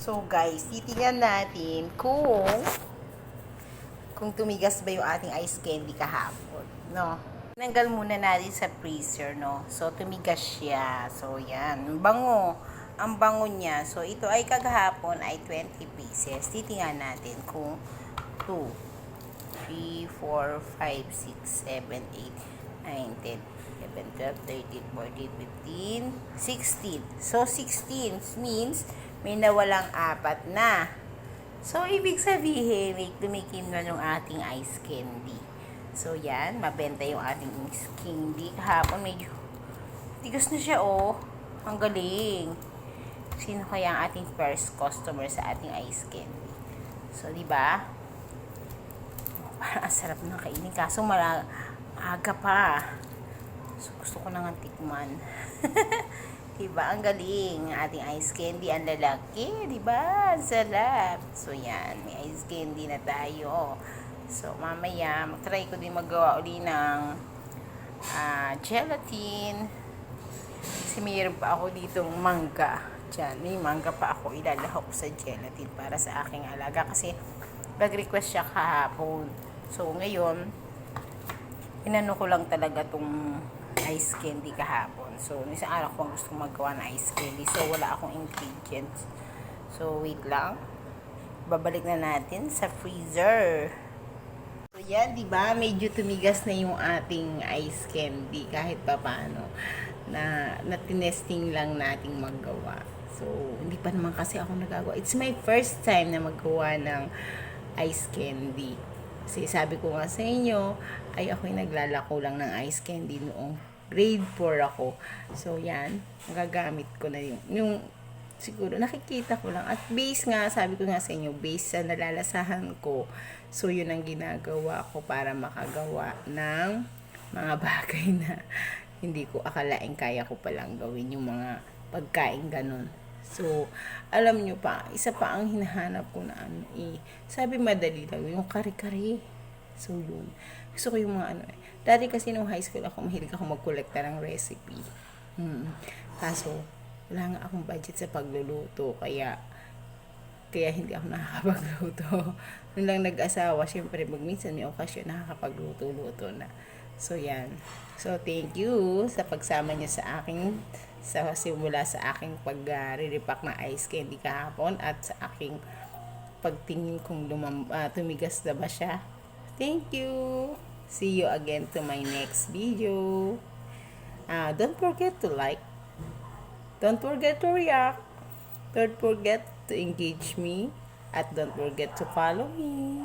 So guys, titingnan natin kung tumigas ba yung ating ice candy kahapon, no? Tinanggal muna natin sa freezer, no? So tumigas siya. So yan, ang bango niya. So ito ay kagahapon ay 20 pieces. Titingnan natin kung 2, 3, 4, 5, 6, 7, 8, 9, 10, 11, 12, 13, 14, 15, 16. So 16 means may nawalang 4 na. So, ibig sabihin, may tumikim na yung ating ice candy. So, yan. Mabenta yung ating ice candy. Kahapon, medyo tigas na siya, oh. Ang galing. Sino kaya ang ating first customer sa ating ice candy? So, di ba? Parang ang sarap na kainin. Kaso, aga pa. So, gusto ko nang tikman. Diba? Ang galing. Ang ating ice candy, ang lalaki. Diba? Ang sarap. So, yan. May ice candy na tayo. So, mamaya, mag-try ko din magawa uli ng gelatin. Kasi mayroon pa ako ditong mangga. Diyan, may mangga pa ako. Ilalahok sa gelatin para sa aking alaga. Kasi, nag-request siya kahapon. So, ngayon, inano ko lang talaga tong ice candy kahapon. So, isang araw ko gusto magawa ng ice candy. So, wala akong ingredients. So, wait lang. Babalik na natin sa freezer. So, yan, diba? Medyo tumigas na yung ating ice candy. Kahit pa paano. Na tinesting lang nating maggawa. So, hindi pa naman kasi ako nagagawa. It's my first time na maggawa ng ice candy. Kasi sabi ko nga sa inyo, ay ako'y naglalako lang ng ice candy noong grade 4 ako. So, yan. Magagamit ko na yung siguro, nakikita ko lang. At base nga, sabi ko nga sa inyo, base sa nalalasahan ko. So, yun ang ginagawa ko para makagawa ng mga bagay na hindi ko akalain kaya ko palang gawin yung mga pagkain ganun. So, alam nyo pa, isa pa ang hinahanap ko na sabi madali lang, yung kare-kare. So, yun. Gusto ko yung mga dati kasi nung high school ako, mahilig ako magkolekta ng recipe. Kaso, wala nga akong budget sa pagluluto, kaya hindi ako nakakapagluto. Nung lang nag-asawa, syempre, minsan may okasyon, nakakapagluto-luto na. So, yan. So, thank you sa pagsama niyo sa aking, simula sa aking pag-re-repack na ice candy kahapon at sa aking pagtingin kung tumigas na ba siya. Thank you! See you again to my next video. Don't forget to like. Don't forget to react. Don't forget to engage me. At don't forget to follow me.